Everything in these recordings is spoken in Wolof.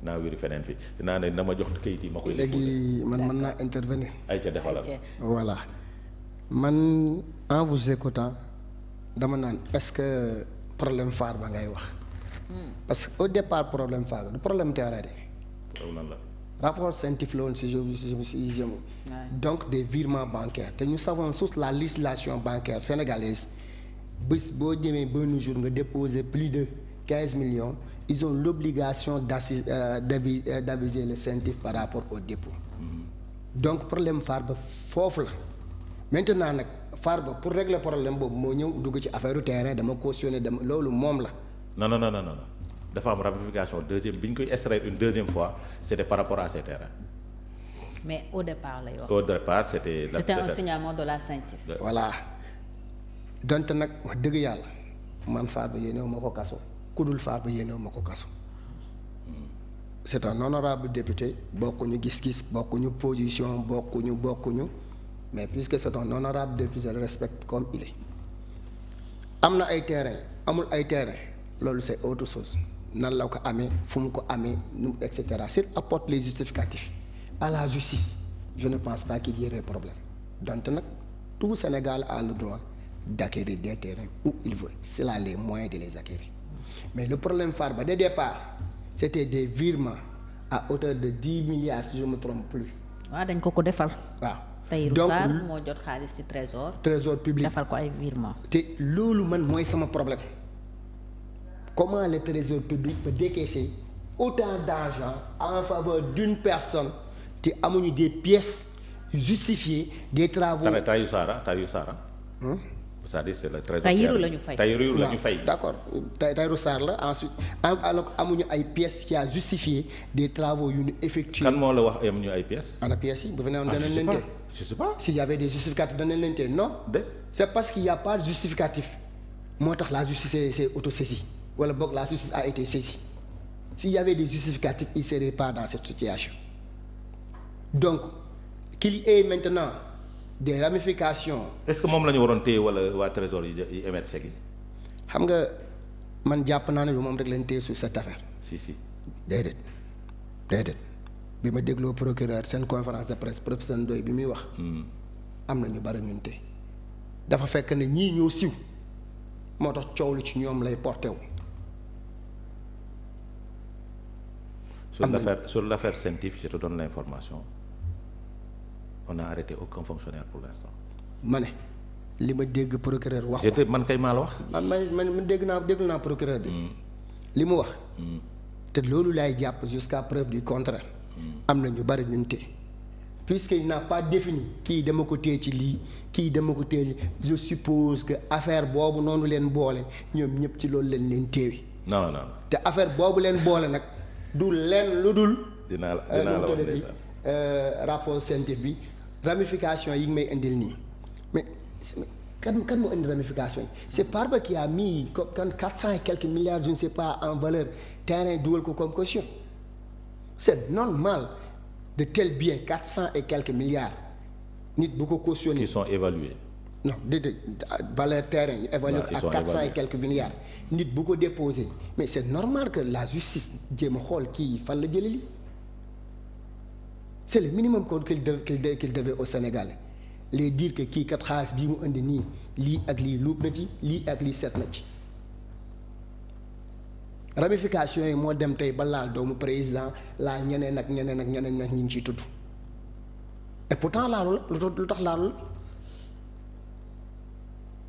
naa wiri feneen fi dinaa ne na ma jox kayit yi ma koy. léegi man mën naa intervenir. ay ca defalal. voilà man en vous écoutant dama naan est-ce que problème phare ba ngay wax. parce que au départ problème phare du problème terrain de. loolu nan la. rapport scientifique la woon si je donc des virements bancaires te nous savons tous la législation bancaire sénégalaise bés boo jëmee benn jour nga déposer plus de 15 millions ils ont l'obligation d'aviser le scientifique par rapport au dépôt. Donc problème phare ba foofu la maintenant nag phare ba pour régler problème boobu moo ñëw dugg ci affaire terrain dama cautionné dama loolu moom la. non dafa am ramification deuxième bi ñu koy extraire une deuxième fois c'était par rapport à ces terrains. mais au départ lay wax. au départ c'était un signalement de la scientifique. voilà donte nag wax dëgg yàlla man phare ba yéenewu ma ko kaso ku dul phare ba yéenewu ma ko kaso. c'est un honorable député bokkuñu gis-gis bokkuñu position bokkuñu mais puisque c'est un honorable député je le respecte comme il est. am na ay terrain amul ay terrain loolu c'est autre chose nan la ko amee fu mu ko amee nu et cetera s'il apporte les justificatifs à la justice je ne pense pas qu'il y aurait problème donc nag tout Sénégal a le droit d'acquérir des terrains où il veut s'il a les moyens de les acquérir mais le problème phare ba de départ c'était des virements à hauteur de 10 milliards si je me trompe plus. waaw dañ ko defal. waaw Tahirou Sarr moo jot xaalis ci trésor public defal ko ay virements. te loolu man mooy sama problème comment le trésor public peut décaisser autant d'argent en faveur d'une personne te amuñu des pièces justifiées des travaux. Tahirou Sarr c'est-à-dire c'est le trésor. Tahirou la ñu fay Tahirou la ñu fay. d'accord Tahirou Sarr la ensuite alors amuñu ay pièces qui a justifié des travaux yu ñu effectué. kan moo la wax amuñu ay pièces. ana pièces yi bu fi newoon danañ leen tee. je sais pas. s'il y avait des justificatifs danañ leen tee non. c'est parce qu'il y a pas de justificatif moo tax la justice s'est autosaisie wala boog la justice a été saisie s'il y avait des justificatifs il serait pas dans cette situation donc qu'il y ait maintenant des ramifications. est-ce que moom la ñu waroon téye wala waa trésor yi émettre chèque yi. xam nga man jàpp naa ne lu moom rek lañ téye sur cette affaire. si. déedéet bi ma dégloo procureur seen conférence de presse professeur Ndoye bi muy wax. am na ñu bari ñun te dafa fekk ne ñii ñoo siw moo tax coow lu ci ñoom lay porté wu. sur l'affaire scientifique je te donne l'information on n'a arrêté aucun fonctionnaire pour l'instant. ma ne li ma dégg procureur wax ko man kay maa la wax. man dégg naa procureur bi. li mu wax. te loolu laay jàpp jusqu'à preuve du contraire. am na ñu bari ñun te puisqu'il n'a pas défini kii dama ko téye ci lii kii dama ko téye je suppose que affaire boobu noonu leen boole ñoom ñëpp ci loolu leen téewi. non te affaire boobu leen boole nag du leen lu dul. dinaa la wax rapport scientifique bi ramification yi ngi may indil nii mais kan moo indi ramification yi c'est Farba qui a mis comme 400 et quelques milliards je ne sais pas en valeur terrain dugal ko comme caution c'est normal de tels biens 400 et quelques milliards nit bu ko cautionner. qui sont évalués. non déedéet valeur terrain yi évalué ko ak 400 et quelques milliards nit bu ko déposé mais c'est normal que la justice jéem a xool kii fan la jëlee lii c'est le minimum qu'il devait au Sénégal les dire que kii kat xaalis bii mu indi nii lii ak lii luub na ci lii ak lii set na ci ramification yi moo dem tey ba laal doomu président laal ñeneen ak ñeneen nag ñi ngi ciy tudd et pourtant laalu la lu tax laalu la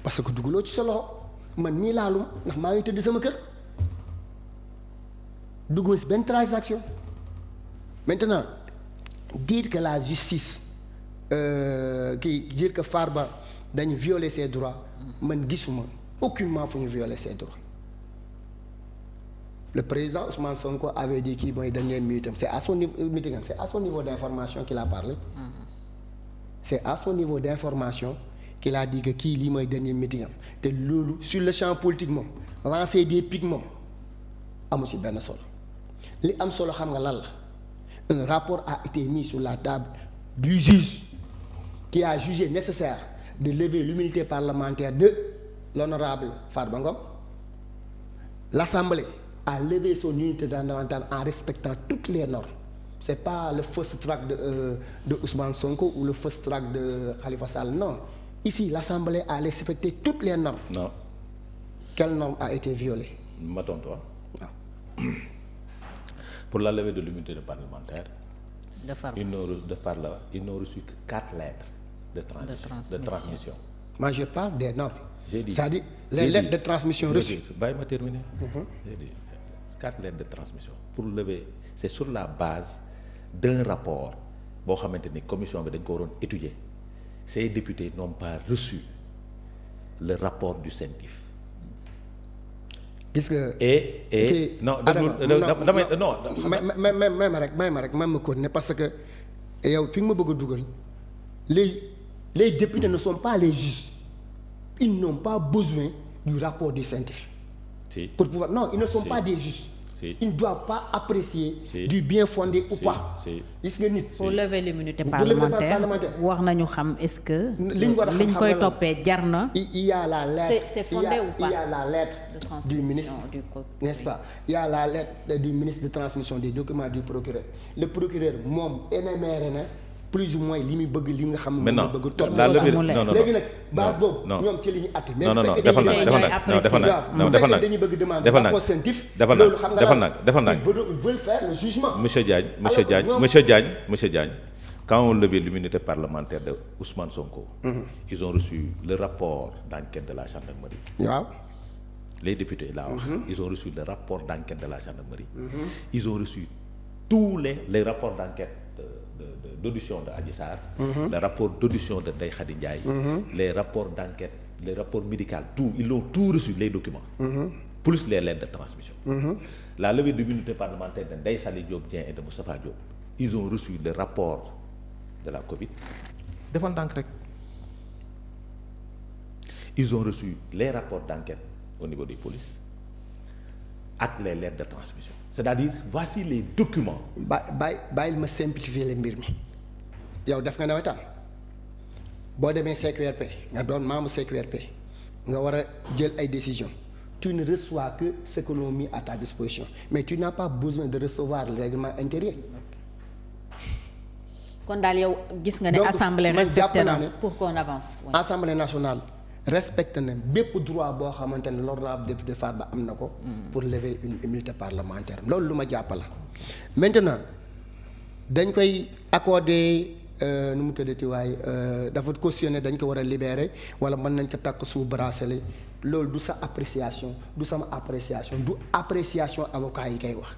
parce que dugaloo ci sa loxo man mii laalum ndax maa ngi tëdd sama kër dugguma si benn transaction maintenant dire que la justice dire que Farba dañu violer ses droits man gisuma aucunement fu ñu violer ses droits le président Ousmane Sonko avait dit kii mooy dernier minute c'est à son niveau d'information qu'il a parlé c'est à son niveau d'information qu'il a dit que kii lii mooy dernier meeting am te loolu sur le champ politique moom lancer des pics moom amu ci benn solo li am solo xam nga lan la un rapport a été mis sur la table du juge qui a jugé nécessaire de lever l'immunité parlementaire de l'honorable Farba Ngom. L'Assemblée a levé son immunité parlementaire en respectant toutes les normes. C'est pas le first track de Ousmane Sonko ou le first track de Khalifa Sall, non. Ici, l'Assemblée a respecté toutes les normes. Non. Quelle norme a été violée? M'attends-toi. Non. Pour la levée de l'immunité de parlementaire, de Farba. ils n'ont reçu que 4 lettres de transmission. Moi, je parle des normes. J'ai dit. C'est-à-dire les lettres de transmission reçues. Bàyyi ma terminer. J'ai dit 4 lettres de transmission. Pour lever, c'est sur la base d'un rapport boo xamante ni commission bi dañ ko waroon étudier. Ces députés n'ont pas reçu le rapport du CENTIF. Gis nga. non may ma rek ma continuer parce que yow fi nga ma bëgg a dugal les députés ne sont pas les juges. Ils n'ont pas besoin du rapport du CENTIF. Si. Pour pouvoir non, ils ne sont pas des juges. Si. Ils ne doivent pas apprécier du bien fondé ou pas. Gis nga nit. pour lever l'immunité parlementaire war nañu xam est-ce que. liñ koy toppee jar na. Il y a la lettre. C'est fondé ou pas? Il y a la lettre du ministre, n'est-ce pas? Il y a la lettre du ministre de transmission des documents du procureur. Le procureur moom énuméré na plus ou moins li muy bëgg li nga xam ne moom bëgg topp. la levée non léegi nag base boobu ñoom ci li ñuy àtte. non defal nag dañuy bëgg demander rapport CENTIF. loolu xam nga defal nag ils veulent faire le jugement. Monsieur Diagne, quand on levait l'immunité parlementaire de Ousmane Sonko, ils ont reçu le rapport d'enquête de la gendarmerie. waaw. Les députés là, ils ont reçu le rapport d'enquête de la gendarmerie. Ils ont reçu tous les rapports d'enquête d'audition de Adji Sarr, le rapport d'audition de Ndeye Khady Ndiaye, les rapports d'enquête, les rapports médicaux, tout, ils ont tout reçu, les documents, plus les lettres de transmission. La levée de l'immunité parlementaire de Ndeye Saly Diop Dieng et de Moustapha Diop, ils ont reçu le rapport de la Covid. Devant d'encre. Ils ont reçu les rapports d'enquête au niveau des polices ak les lettres de transmission. C'est-à-dire, voici les documents. bàyyil ma simplifier le mbir mi yow def nga nawetaan boo demee CQRP nga doon membre CQRP nga war a jël ay décisions tu ne reçois que ce que l'on mis à ta disposition mais tu n'as pas besoin de recevoir le règlement intérieur. kon daal yow gis nga ne assemblée respecté na pour qu'on avance. Assemblée nationale respecté na bépp droit boo xamante ne l'honorable député Farba am na ko. pour lever une immunité parlementaire loolu lu ma jàpp la. maintenant dañ koy accorder nu mu tuddati waaye dafa cautionné dañ ko war a libérer wala mën nañ ko takk sous bracelet loolu du sa appréciation du sama appréciation du appréciation avocat yi koy wax.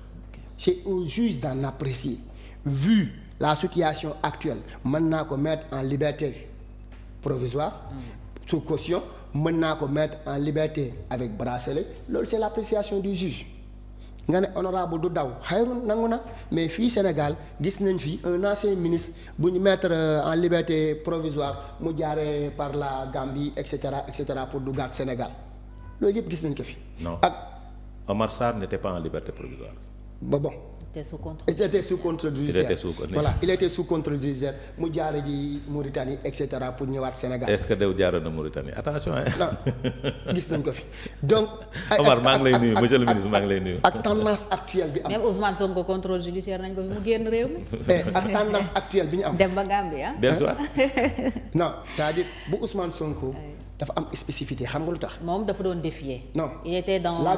c'est au juge d'en apprécier vu la situation actuelle mën naa ko mettre en liberté provisoire. sous caution mën naa ko mettre en liberté avec bracelet loolu c'est l'appréciation du juge nga ne honorable du daw xayrun nangu na mais fii Sénégal gis nañ fi un ancien ministre bu ñu mettre en liberté provisoire mu jaaree par la Gambie et cetera pour duggaat Sénégal loolu yëpp gis nañ ko fi. non ak Omar Sarr n'était pas en liberté provisoire. bon. Il était sous contrôle judiciaire. Voilà, il était sous contrôle judiciaire mu jaare ji Mauritanie et cetera pour ñëwaat Sénégal. Est-ce que dew jaaroon na Mauritanie attention hein. non gis nañ ko fi donc. Omar maa ngi lay nuyu monsieur le ministre maa ngi lay nuyu. ak tendance actuelle bi am. même Ousmane Sonko contrôle judiciaire nañ ko fi mu génn réew mi. ak tendance actuelle bi ñu am. dem ba Gambie ah. bien sûr. non c'est-à-dire bu Ousmane Sonko. dafa am spécificité xam nga lu tax. moom dafa doon défier. non il était dans la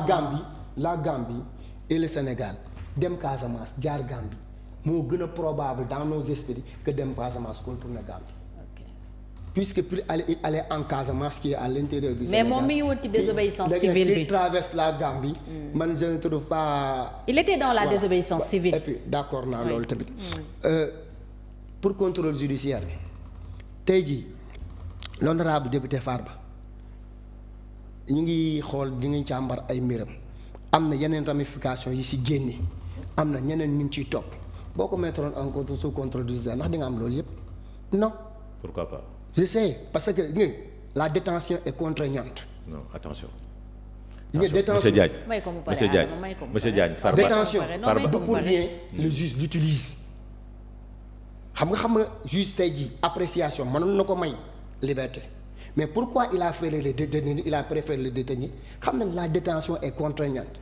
Gambie et le Sénégal. dem Casamance jaar Gambie moo gën a probable dans nos esprits que dem Casamance contourner Gambie. puisque pour aller en Casamance qui est à l'intérieur du Sénégal. mais moom mi ngi woon ci désobéissance civile bi il traverse la Gambie. man je ne trouve pas. il était dans la désobéissance civile. et puis d'accord naa loolu tamit. pour contrôle judiciaire bi tey jii l'honorable député Farba ñu ngi xool di ngi càmbar ay mbiram am na yeneen ramification yi ci génne. am na ñeneen ñu ngi ciy topp boo ko mettre en compte sous contrôle judiciaire ndax di nga am loolu yëpp non. pourquoi pas. je sais parce que la détention est contraignante. non attention. détention monsieur Diagne Farba détention du pour rien le juge l'utilise xam nga juge tey jii appréciation mënoon na ko may liberté mais pourquoi il a préféré le détenir xam na la détention est contraignante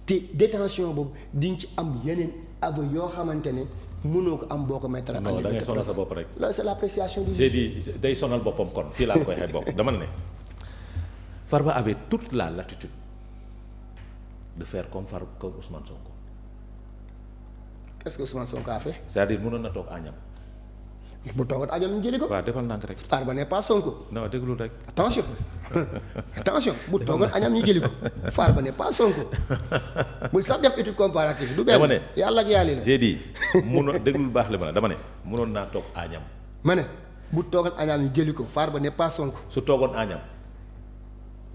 te détention boobu di nga ci am yeneen aveu yoo xamante ne mënoo ko am boo ko mettre en non da ngay sonal sa bopp rek. là c'est l'appréciation du j'ai juge. dit day sonal boppam kon fii laa koy xeet bopp dama ne Farba avait toute la latitude de faire comme Ousmane Sonko. qu'est-ce que Ousmane Sonko a fait. c'est-à-dire mënoon na toog Agnam. bu toogoon Agnam ñu jëli ko. waaw defal ndànk rek. Farba n'est pas Sonko. non déglul rek. attention attention bu toogoon Agnam ñu jëli ko Farba n'est pas Sonko bul sax def étude comparative du benn. dama ne yàlla ak yàlla la. j'ai dit mënoon déglul baax li ma la dama ne mënoon naa toog Agnam. ma ne bu toogoon Agnam ñu jëli ko Farba n'est pas Sonko. su toogoon Agnam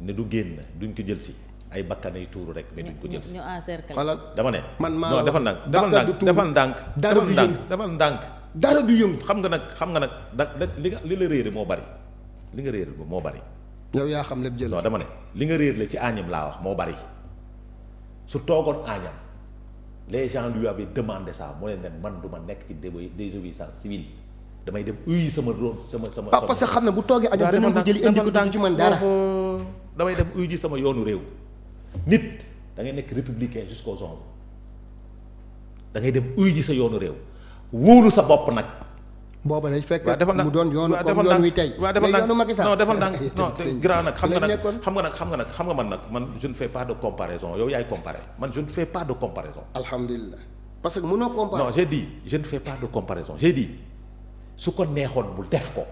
ne du génn duñ ko jël si ay bakkanay tuuru rek mais duñ ko jël si. ñu encercler. xoolal dama ne. man maa non defal ndànk defal ndànk defal ndànk. dara du yëngu. xam nga nag da li la réere moo bari li nga réer moo bari. yow yaa xam lépp jël. non dama ne li nga réer la ci Agnam laa wax moo bari su toogoon Agnam les gens lui avaient demandé ça moo leen ne man du ma nekk ci désobéissance civile damay dem uyi sama rôle sama. parce que xam ne bu toogee Agnam danañ ko jëli indi ko du ci man dara. damay dem uyi ji sama yoonu réew. nit da ngay nekk républicain jusqu'aux ongles da ngay dem uy ji sa yoonu réew wóolu sa bopp nag. booba day fekk mu doon yoonu comme yoon wi tey. waaw defal ndànk yoonu Macky Sall. non defal ndànk non grand nag xam nga man nag man je ne fais pas de comparaison yow yaay comparer man je ne fais pas de comparaison. alhamdulilah parce que mënoo comparer. non j'ai dit je ne fais pas de comparaison j'ai dit su ko neexoon mu def ko.